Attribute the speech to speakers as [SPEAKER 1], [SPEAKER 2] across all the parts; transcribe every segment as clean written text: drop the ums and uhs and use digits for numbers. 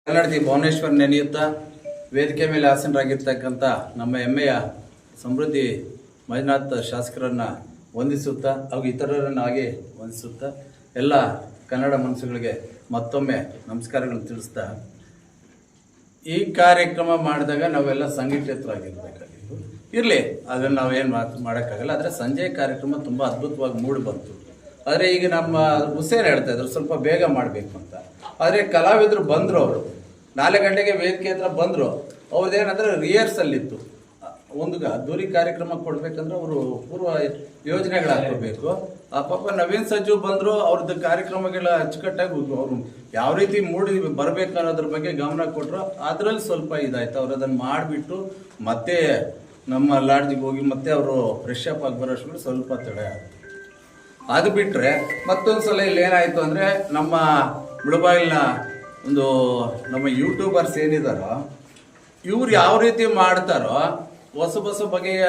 [SPEAKER 1] ಕನ್ನಡತಿ ಭುವನೇಶ್ವರ್ ನೆನೆಯುತ್ತಾ ವೇದಿಕೆ ಮೇಲೆ ಆಸೀನರಾಗಿರ್ತಕ್ಕಂಥ ನಮ್ಮ ಹೆಮ್ಮೆಯ ಸಮೃದ್ಧಿ ಮಂಜುನಾಥ್ ಶಾಸಕರನ್ನ ವಂದಿಸುತ್ತಾ ಹಾಗೂ ಇತರರನ್ನು ಹಾಗೆ ವಂದಿಸುತ್ತಾ ಎಲ್ಲ ಕನ್ನಡ ಮನಸ್ಸುಗಳಿಗೆ ಮತ್ತೊಮ್ಮೆ ನಮಸ್ಕಾರಗಳನ್ನು ತಿಳಿಸ್ತಾ ಈ ಕಾರ್ಯಕ್ರಮ ಮಾಡಿದಾಗ ನಾವೆಲ್ಲ ಸಂಘಟಿತರಾಗಿರ್ಬೇಕಾಗಿತ್ತು. ಇರಲಿ, ಅದನ್ನು ನಾವೇನು ಮಾಡೋಕ್ಕಾಗಲ್ಲ. ಆದರೆ ಸಂಜೆ ಕಾರ್ಯಕ್ರಮ ತುಂಬ ಅದ್ಭುತವಾಗಿ ಮೂಡಿ ಬಂತು. ಆದರೆ ಈಗ ನಮ್ಮ ಹುಸೇನ್ ಹೇಳ್ತಾ ಇದ್ರು ಸ್ವಲ್ಪ ಬೇಗ ಮಾಡಬೇಕು ಅಂತ. ಆದರೆ ಕಲಾವಿದರು ಬಂದರು, ಅವರು 4 ಗಂಟೆಗೆ ವೇದಿಕೆ ಹತ್ರ ಬಂದರು. ಅವ್ರದ್ದೇನಂದ್ರೆ ರಿಹರ್ಸಲ್ ಇತ್ತು. ಒಂದು ಅದ್ದೂರಿ ಕಾರ್ಯಕ್ರಮ ಕೊಡ್ಬೇಕಂದ್ರೆ ಅವರು ಪೂರ್ವ ಯೋಜನೆಗಳು ಹಾಕೋಬೇಕು. ಆ ಪಾಪ ನವೀನ್ ಸಜ್ಜು ಬಂದರು, ಅವ್ರದ್ದು ಕಾರ್ಯಕ್ರಮಗಳ ಅಚ್ಚುಕಟ್ಟಾಗಿ ಅವರು ಯಾವ ರೀತಿ ಮೂಡಿ ಬರಬೇಕು ಅನ್ನೋದ್ರ ಬಗ್ಗೆ ಗಮನ ಕೊಟ್ಟರು. ಅದರಲ್ಲಿ ಸ್ವಲ್ಪ ಇದಾಯ್ತು. ಅವ್ರು ಅದನ್ನು ಮಾಡಿಬಿಟ್ಟು ಮತ್ತೆ ನಮ್ಮ ಲಾಡ್ಜಿಗೆ ಹೋಗಿ ಮತ್ತೆ ಅವರು ಫ್ರೆಶ್ ಅಪ್ ಆಗಿ ಬರೋಷ್ಟು ಸ್ವಲ್ಪ ತಡೆ ಆಯಿತು. ಅದು ಬಿಟ್ಟರೆ ಮತ್ತೊಂದು ಸಲ ಇಲ್ಲಿ ಏನಾಯಿತು ಅಂದರೆ, ನಮ್ಮ ಮುಳಬಾಗಿಲಿನ ಒಂದು ನಮ್ಮ ಯೂಟ್ಯೂಬರ್ಸ್ ಏನಿದಾರೋ ಇವ್ರು ಯಾವ ರೀತಿ ಮಾಡ್ತಾರೋ, ಹೊಸ ಬಗೆಯ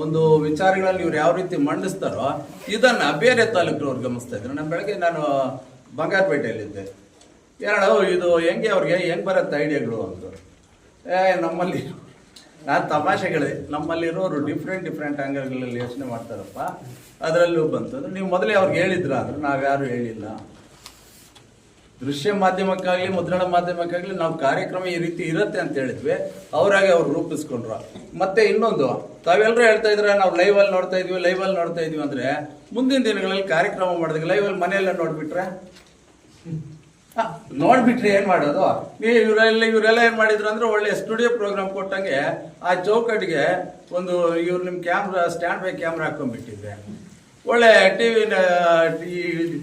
[SPEAKER 1] ಒಂದು ವಿಚಾರಗಳಲ್ಲಿ ಇವ್ರು ಯಾವ ರೀತಿ ಮಂಡಿಸ್ತಾರೋ ಇದನ್ನು ಬೇರೆ ತಾಲೂಕಿನವ್ರು ಗಮನಿಸ್ತಾ ಇದ್ರು. ಬೆಳಗ್ಗೆ ನಾನು ಬಂಗಾರಪೇಟೆಯಲ್ಲಿದ್ದೆ. ಇದು ಅವ್ರಿಗೆ ಹೆಂಗೆ ಬರುತ್ತೆ ಐಡಿಯಾಗಳು ಅಂದರು. ನಮ್ಮಲ್ಲಿ ನಾನು ತಮಾಷೆಗಳಿದೆ, ನಮ್ಮಲ್ಲಿರೋರು ಡಿಫ್ರೆಂಟ್ ಆ್ಯಂಗಲ್ಗಳಲ್ಲಿ ಯೋಚನೆ ಮಾಡ್ತಾರಪ್ಪ, ಅದರಲ್ಲೂ ಬಂತು. ನೀವು ಮೊದಲೇ ಅವ್ರಿಗೆ ಹೇಳಿದ್ರ ಅಂದ್ರೆ ನಾವ್ಯಾರು ಹೇಳಿಲ್ಲ. ದೃಶ್ಯ ಮಾಧ್ಯಮಕ್ಕಾಗಲಿ ಮುದ್ರಣ ಮಾಧ್ಯಮಕ್ಕಾಗಲಿ ನಾವು ಕಾರ್ಯಕ್ರಮ ಈ ರೀತಿ ಇರುತ್ತೆ ಅಂತ ಹೇಳಿದ್ವಿ. ಅವರಾಗೆ ಅವ್ರು ರೂಪಿಸ್ಕೊಂಡ್ರು. ಮತ್ತೆ ಇನ್ನೊಂದು, ತಾವೆಲ್ಲರೂ ಹೇಳ್ತಾ ಇದ್ರೆ ನಾವು ಲೈವಲ್ಲಿ ನೋಡ್ತಾ ಇದ್ವಿ ಅಂದ್ರೆ ಮುಂದಿನ ದಿನಗಳಲ್ಲಿ ಕಾರ್ಯಕ್ರಮ ಮಾಡಿದಾಗ ಲೈವಲ್ಲಿ ಮನೆಯೆಲ್ಲ ನೋಡ್ಬಿಟ್ರೆ ಏನ್ ಮಾಡೋದು? ಇವರೆಲ್ಲ ಏನ್ ಮಾಡಿದ್ರು ಅಂದ್ರೆ ಒಳ್ಳೆ ಸ್ಟುಡಿಯೋ ಪ್ರೋಗ್ರಾಮ್ ಕೊಟ್ಟಂಗೆ ಆ ಚೌಕಟ್ಟಿಗೆ ಒಂದು ಇವ್ರು ನಿಮ್ ಕ್ಯಾಮ್ರಾ ಸ್ಟ್ಯಾಂಡ್ ಬೈ ಕ್ಯಾಮ್ರಾ ಹಾಕೊಂಡ್ಬಿಟ್ಟಿದ್ರೆ ಒಳ್ಳೆ ಟಿವಿ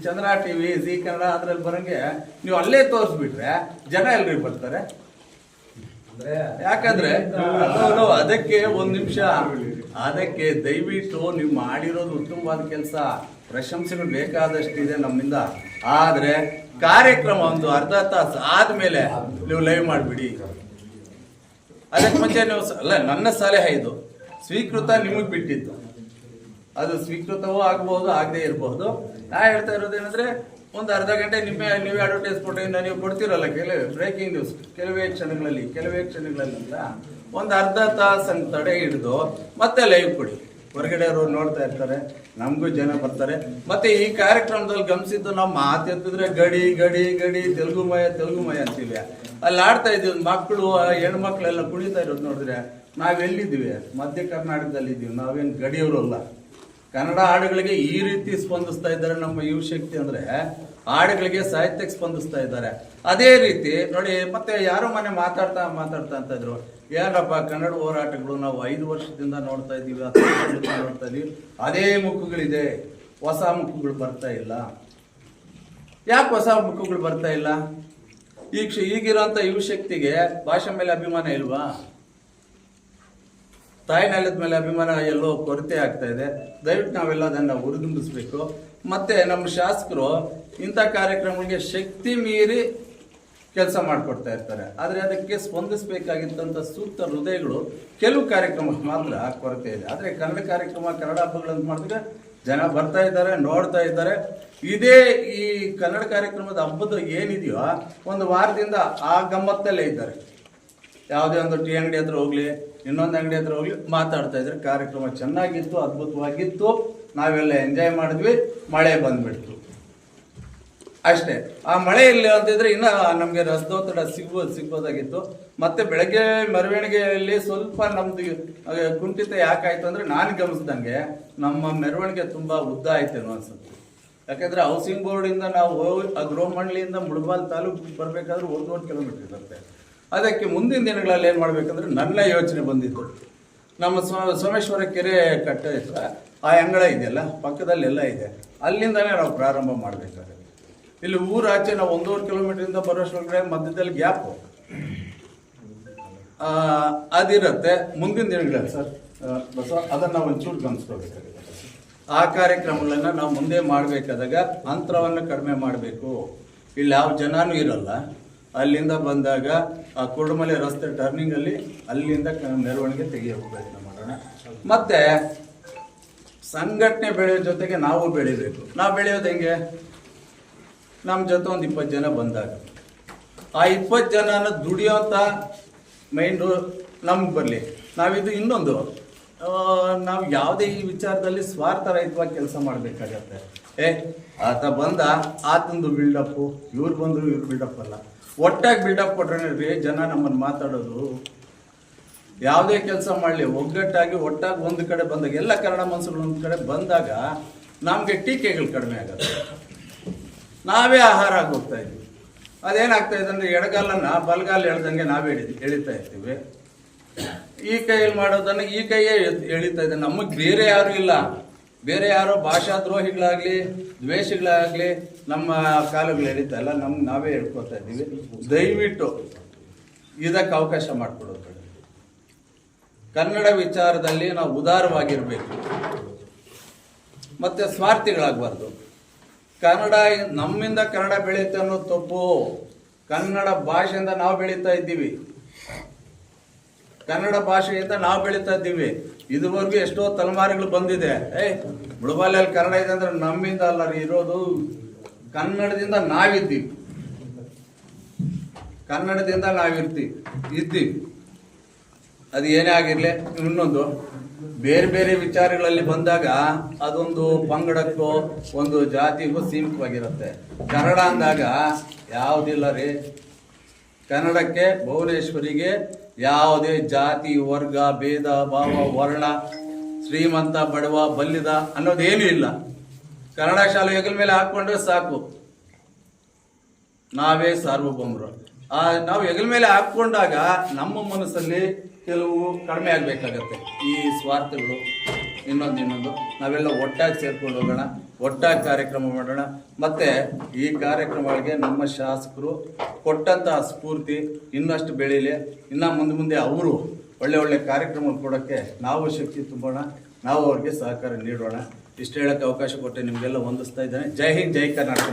[SPEAKER 1] ಚಂದ್ರ ಟಿವಿ ಜಿ ಕನ್ನಡ ಅದ್ರಲ್ಲಿ ಬರಂಗೆ ನೀವು ಅಲ್ಲೇ ತೋರಿಸ್ಬಿಟ್ರೆ ಜನ ಎಲ್ರಿಗೂ ಬರ್ತಾರೆ. ಯಾಕಂದ್ರೆ ಅದಕ್ಕೆ ಒಂದ್ ನಿಮಿಷ, ಅದಕ್ಕೆ ದಯವಿಟ್ಟು ನೀವು ಮಾಡಿರೋದು ಉತ್ತಮವಾದ ಕೆಲಸ, ಪ್ರಶಂಸೆಗಳು ಬೇಕಾದಷ್ಟಿದೆ ನಮ್ಮಿಂದ. ಆದ್ರೆ ಕಾರ್ಯಕ್ರಮ ಒಂದು ಅರ್ಧ ತಾಸು ಆದ್ಮೇಲೆ ನೀವು ಲೈವ್ ಮಾಡಿಬಿಡಿ. ಅದಕ್ಕೆ ಮುಂಚೆ ನೀವು ನನ್ನ ಸಲಹೆ ಇದು, ಸ್ವೀಕೃತ ನಿಮಗೆ ಬಿಟ್ಟಿದ್ದು. ಅದು ಸ್ವೀಕೃತವೂ ಆಗಬಹುದು, ಆಗದೆ ಇರಬಹುದು. ನಾ ಹೇಳ್ತಾ ಇರೋದೇನಂದ್ರೆ, ಒಂದು ಅರ್ಧ ಗಂಟೆ ನೀವೇ ಅಡ್ವರ್ಟೈಸ್ಮೆಂಟ್ ನೀವು ಕೊಡ್ತಿರಲ್ಲ, ಕೆಲವೇ ಬ್ರೇಕಿಂಗ್ ನ್ಯೂಸ್ ಕೆಲವೇ ಕ್ಷಣಗಳಲ್ಲಿ ಅಂತ ಒಂದು ಅರ್ಧ ತಾಸು ತಡೆ ಹಿಡಿದು ಮತ್ತೆ ಲೈವ್ ಕೊಡಿ. ಹೊರಗಡೆ ಅವರು ನೋಡ್ತಾ ಇರ್ತಾರೆ, ನಮಗೂ ಜನ ಬರ್ತಾರೆ. ಮತ್ತೆ ಈ ಕಾರ್ಯಕ್ರಮದಲ್ಲಿ ಗಮನಿಸಿದ್ದು, ನಾವು ಮಾತೆತ್ತಿದ್ರೆ ಗಡಿ ಗಡಿ ಗಡಿ ತೆಲುಗುಮಯ ಅಂತೀವಿ. ಅಲ್ಲಿ ಆಡ್ತಾ ಇದ್ದೀವಿ, ಮಕ್ಕಳು ಹೆಣ್ಮಕ್ಳೆಲ್ಲ ಕುಣಿತಾ ಇರೋದು ನೋಡಿದ್ರೆ ನಾವೆಲ್ಲಿದ್ದೀವಿ? ಮಧ್ಯ ಕರ್ನಾಟಕದಲ್ಲಿ ಇದ್ದೀವಿ, ನಾವೇನು ಗಡಿಯವರು ಅಲ್ಲ. ಕನ್ನಡ ಹಾಡುಗಳಿಗೆ ಈ ರೀತಿ ಸ್ಪಂದಿಸ್ತಾ ಇದ್ದಾರೆ ನಮ್ಮ ಯುವ ಶಕ್ತಿ. ಅಂದ್ರೆ ಹಾಡುಗಳಿಗೆ ಸಾಹಿತ್ಯಕ್ಕೆ ಸ್ಪಂದಿಸ್ತಾ ಇದ್ದಾರೆ. ಅದೇ ರೀತಿ ನೋಡಿ, ಮತ್ತೆ ಯಾರೋ ಮನೆ ಮಾತಾಡ್ತಾ ಅಂತ ಇದ್ರು, ಏನಪ್ಪ ಕನ್ನಡ ಹೋರಾಟಗಳು ನಾವು 5 ವರ್ಷದಿಂದ ನೋಡ್ತಾ ಇದ್ದೀವಿ, 10 ವರ್ಷದಿಂದ ನೋಡ್ತಾ ಇದೀವಿ, ಅದೇ ಮುಖಗಳಿದೆ, ಹೊಸ ಮುಖಗಳು ಬರ್ತಾ ಇಲ್ಲ. ಯಾಕೆ ಹೊಸ ಮುಖಗಳು ಬರ್ತಾ ಇಲ್ಲ? ಈಗಿರೋಂಥ ಯುವ ಶಕ್ತಿಗೆ ಭಾಷೆ ಮೇಲೆ ಅಭಿಮಾನ ಇಲ್ವಾ? ತಾಯಿ ನೆಲದ ಮೇಲೆ ಅಭಿಮಾನ ಎಲ್ಲೋ ಕೊರತೆ ಆಗ್ತಾ ಇದೆ. ದಯವಿಟ್ಟು ನಾವೆಲ್ಲ ಅದನ್ನು ಹುರಿದುಂಬಿಸ್ಬೇಕು. ಮತ್ತೆ ನಮ್ಮ ಶಾಸಕರು ಇಂಥ ಕಾರ್ಯಕ್ರಮಗಳಿಗೆ ಶಕ್ತಿ ಮೀರಿ ಕೆಲಸ ಮಾಡಿಕೊಡ್ತಾ ಇರ್ತಾರೆ. ಆದರೆ ಅದಕ್ಕೆ ಸ್ಪಂದಿಸಬೇಕಾಗಿದ್ದಂಥ ಸೂಕ್ತ ಹೃದಯಗಳು ಕೆಲವು ಕಾರ್ಯಕ್ರಮ ಮಾತ್ರ ಕೊರತೆ ಇದೆ. ಆದರೆ ಕನ್ನಡ ಕಾರ್ಯಕ್ರಮ, ಕನ್ನಡ ಹಬ್ಬಗಳಂತ ಮಾಡಿದ್ರೆ ಜನ ಬರ್ತಾ ಇದ್ದಾರೆ, ನೋಡ್ತಾ ಇದ್ದಾರೆ. ಇದೇ ಈ ಕನ್ನಡ ಕಾರ್ಯಕ್ರಮದ ಹಬ್ಬದ ಏನಿದೆಯೋ ಒಂದು ವಾರದಿಂದ ಆ ಗಮ್ಮತ್ತಲ್ಲೇ ಇದ್ದಾರೆ. ಯಾವುದೇ ಒಂದು ಟೀ ಅಂಗಡಿ ಹತ್ರ ಹೋಗ್ಲಿ, ಇನ್ನೊಂದು ಅಂಗಡಿ ಹತ್ರ ಹೋಗ್ಲಿ, ಮಾತಾಡ್ತಾ ಇದ್ರೆ ಕಾರ್ಯಕ್ರಮ ಚೆನ್ನಾಗಿತ್ತು, ಅದ್ಭುತವಾಗಿತ್ತು, ನಾವೆಲ್ಲ ಎಂಜಾಯ್ ಮಾಡಿದ್ವಿ. ಮಳೆ ಬಂದ್ಬಿಡ್ತು ಅಷ್ಟೇ. ಆ ಮಳೆ ಇಲ್ಲ ಅಂತಿದ್ರೆ ಇನ್ನ ನಮ್ಗೆ ರಸದೊತ್ತಡ ಸಿಗ್ಬೋದಾಗಿತ್ತು. ಮತ್ತೆ ಬೆಳಗ್ಗೆ ಮೆರವಣಿಗೆಯಲ್ಲಿ ಸ್ವಲ್ಪ ನಮ್ದು ಕುಂಠಿತ ಯಾಕಾಯ್ತು ಅಂದ್ರೆ, ನಾನು ಗಮನಿಸ್ದಂಗೆ ನಮ್ಮ ಮೆರವಣಿಗೆ ತುಂಬಾ ಉದ್ದ ಆಯ್ತೇನೋ ಅನ್ಸುತ್ತೆ. ಯಾಕಂದ್ರೆ ಹೌಸಿಂಗ್ ಬೋರ್ಡ್ ಇಂದ ನಾವು ಗೃಹ ಮಂಡಳಿಯಿಂದ ಮುಳಬಾಲ್ ತಾಲೂಕು ಬರ್ಬೇಕಾದ್ರೆ 1 ಕಿಲೋಮೀಟರ್ ಇರುತ್ತೆ. ಅದಕ್ಕೆ ಮುಂದಿನ ದಿನಗಳಲ್ಲಿ ಏನು ಮಾಡ್ಬೇಕಂದ್ರೆ, ನನ್ನ ಯೋಚನೆ ಬಂದಿತ್ತು, ನಮ್ಮ ಸೋಮೇಶ್ವರ ಕೆರೆ ಕಟ್ಟ ಹತ್ರ ಆ ಅಂಗಳ ಇದೆಯಲ್ಲ, ಪಕ್ಕದಲ್ಲೆಲ್ಲ ಇದೆ, ಅಲ್ಲಿಂದನೇ ನಾವು ಪ್ರಾರಂಭ ಮಾಡಬೇಕಾಗುತ್ತೆ. ಇಲ್ಲಿ ಊರಾಚೆ ನಾವು 1.5 ಕಿಲೋಮೀಟರಿಂದ ಬರೋಷ್ಟೊಳಗಡೆ ಮಧ್ಯದಲ್ಲಿ ಗ್ಯಾಪು ಅದಿರುತ್ತೆ. ಮುಂದಿನ ದಿನಗಳಲ್ಲಿ ಸರ್ ಅದನ್ನು ನಾವು ಒಂಚೂರು ಗಮನಿಸ್ಕೋಬೇಕಾಗುತ್ತೆ. ಆ ಕಾರ್ಯಕ್ರಮಗಳನ್ನ ನಾವು ಮುಂದೆ ಮಾಡಬೇಕಾದಾಗ ಅಂತರವನ್ನು ಕಡಿಮೆ ಮಾಡಬೇಕು. ಇಲ್ಲಿ ಯಾವ ಜನನೂ ಇರಲ್ಲ. ಅಲ್ಲಿಂದ ಬಂದಾಗ ಆ ಕುರುಡುಮಲೆ ರಸ್ತೆ ಟರ್ನಿಂಗ್ ಅಲ್ಲಿ ಅಲ್ಲಿಂದ ಮೆರವಣಿಗೆ ತೆಗೆಯೋಕೆ ಪ್ರಯತ್ನ ಮಾಡೋಣ. ಮತ್ತೆ ಸಂಘಟನೆ ಬೆಳೆಯೋ ಜೊತೆಗೆ ನಾವು ಬೆಳಿಬೇಕು. ನಾವು ಬೆಳೆಯೋದು ಹೆಂಗೆ? ನಮ್ಮ ಜೊತೆ ಒಂದು 20 ಜನ ಬಂದಾಗ ಆ 20 ಜನನ ದುಡಿಯೋಂಥ ಮೈಂಡು ನಮ್ಗೆ ಬರಲಿ. ನಾವಿದು ಇನ್ನೊಂದು ನಾವು ಯಾವುದೇ ಈ ವಿಚಾರದಲ್ಲಿ ಸ್ವಾರ್ಥರಹಿತವಾಗಿ ಕೆಲಸ ಮಾಡಬೇಕಾಗತ್ತೆ. ಆತ ಬಂದ ಆತಂದು ಬಿಲ್ಡಪ್ಪು, ಇವ್ರು ಬಂದರು ಇವ್ರು ಬಿಲ್ಡಪ್ ಅಲ್ಲ, ಒಟ್ಟಾಗಿ ಬಿಲ್ಡಪ್ ಕೊಟ್ರೆ ಜನ ನಮ್ಮನ್ನು ಮಾತಾಡೋದು. ಯಾವುದೇ ಕೆಲಸ ಮಾಡಲಿ ಒಗ್ಗಟ್ಟಾಗಿ ಒಟ್ಟಾಗಿ ಒಂದು ಕಡೆ ಬಂದಾಗ, ಎಲ್ಲ ಕನ್ನಡ ಮನಸ್ಸುಗಳು ಒಂದು ಕಡೆ ಬಂದಾಗ ನಮಗೆ ಟೀಕೆಗಳು ಕಡಿಮೆ ಆಗುತ್ತೆ. ನಾವೇ ಆಹಾರ ಆಗಿ ಹೋಗ್ತಾ ಇದ್ವಿ. ಅದೇನಾಗ್ತಾ ಇದೆ ಅಂದರೆ ಎಡಗಾಲನ್ನ ಬಲಗಾಲ ಎಳ್ದಂಗೆ ನಾವೇ ಎಳಿತಾ ಇರ್ತೀವಿ. ಈ ಕೈಯಲ್ಲಿ ಮಾಡೋದನ್ನು ಈ ಕೈಯೇ ಎಳಿತಾ ಇದೆ. ನಮಗೆ ಬೇರೆ ಯಾರು ಇಲ್ಲ, ಬೇರೆ ಯಾರೋ ಭಾಷಾದ್ರೋಹಿಗಳಾಗಲಿ ದ್ವೇಷಗಳಾಗಲಿ ನಮ್ಮ ಕಾಲುಗಳು ಎಳಿತಾ ಇಲ್ಲ, ನಮ್ಗೆ ನಾವೇ ಹೇಳ್ಕೊತಾ ಇದ್ದೀವಿ. ದಯವಿಟ್ಟು ಇದಕ್ಕೆ ಅವಕಾಶ ಮಾಡಿಕೊಡೋದು. ಕನ್ನಡ ವಿಚಾರದಲ್ಲಿ ನಾವು ಉದಾರವಾಗಿರಬೇಕು, ಮತ್ತು ಸ್ವಾರ್ಥಿಗಳಾಗಬಾರ್ದು. ಕನ್ನಡ ನಮ್ಮಿಂದ ಕನ್ನಡ ಬೆಳೆಯುತ್ತೆ ಅನ್ನೋದು ತಪ್ಪು. ಕನ್ನಡ ಭಾಷೆಯಿಂದ ನಾವು ಬೆಳೀತಾ ಇದ್ದೀವಿ, ಕನ್ನಡ ಭಾಷೆಯಿಂದ ನಾವು ಬೆಳೀತಾ ಇದ್ದೀವಿ. ಇದುವರೆಗೂ ಎಷ್ಟೋ ತಲೆಮಾರುಗಳು ಬಂದಿದೆ. ಮುಳಬಾಲೆಯಲ್ಲಿ ಕನ್ನಡ ಇದೆ ಅಂದ್ರೆ ನಮ್ಮಿಂದ ಅಲ್ಲ ರೀ ಇರೋದು, ಕನ್ನಡದಿಂದ ನಾವಿದ್ದೀವಿ, ಕನ್ನಡದಿಂದ ಇದ್ದೀವಿ. ಅದು ಏನೇ ಆಗಿರಲಿ. ಇನ್ನೊಂದು ಬೇರೆ ಬೇರೆ ವಿಚಾರಗಳಲ್ಲಿ ಬಂದಾಗ ಅದೊಂದು ಪಂಗಡಕ್ಕೋ ಒಂದು ಜಾತಿಗೂ ಸೀಮಿತವಾಗಿರುತ್ತೆ. ಕನ್ನಡ ಅಂದಾಗ ಯಾವುದಿಲ್ಲ ರೀ, ಕನ್ನಡಕ್ಕೆ ಭುವನೇಶ್ವರಿಗೆ ಯಾವುದೇ ಜಾತಿ ವರ್ಗ ಭೇದ ಭಾವ ವರ್ಣ ಶ್ರೀಮಂತ ಬಡವ ಬಲ್ಲಿದ ಅನ್ನೋದೇನೂ ಇಲ್ಲ. ಕನ್ನಡ ಶಾಲೆ ಹೆಗಲ ಮೇಲೆ ಹಾಕ್ಕೊಂಡ್ರೆ ಸಾಕು, ನಾವೇ ಸಾರ್ವಭೌಮರು. ನಾವು ಹೆಗಲ ಮೇಲೆ ಹಾಕ್ಕೊಂಡಾಗ ನಮ್ಮ ಮನಸ್ಸಲ್ಲಿ ಕೆಲವು ಕಡಿಮೆ ಆಗಬೇಕಾಗತ್ತೆ ಈ ಸ್ವಾರ್ಥಗಳು. ಇನ್ನೊಂದು ನಾವೆಲ್ಲ ಒಟ್ಟಾಗಿ ಸೇರ್ಕೊಂಡು ಹೋಗೋಣ, ಒಟ್ಟಾಗಿ ಕಾರ್ಯಕ್ರಮ ಮಾಡೋಣ. ಮತ್ತು ಈ ಕಾರ್ಯಕ್ರಮಗಳಿಗೆ ನಮ್ಮ ಶಾಸಕರು ಕೊಟ್ಟಂತಹ ಸ್ಫೂರ್ತಿ ಇನ್ನಷ್ಟು ಬೆಳೀಲಿ. ಇನ್ನು ಮುಂದೆ ಅವರು ಒಳ್ಳೆ ಕಾರ್ಯಕ್ರಮ ಕೊಡೋಕ್ಕೆ ನಾವು ಶಕ್ತಿ ತುಂಬೋಣ, ನಾವು ಅವ್ರಿಗೆ ಸಹಕಾರ ನೀಡೋಣ. ಇಷ್ಟು ಹೇಳೋಕ್ಕೆ ಅವಕಾಶ ಕೊಟ್ಟೆ ನಿಮಗೆಲ್ಲ ವಂದಿಸ್ತಾ ಇದ್ದೇನೆ. ಜೈ ಹಿಂದ್, ಜೈ ಕರ್ನಾಟಕ.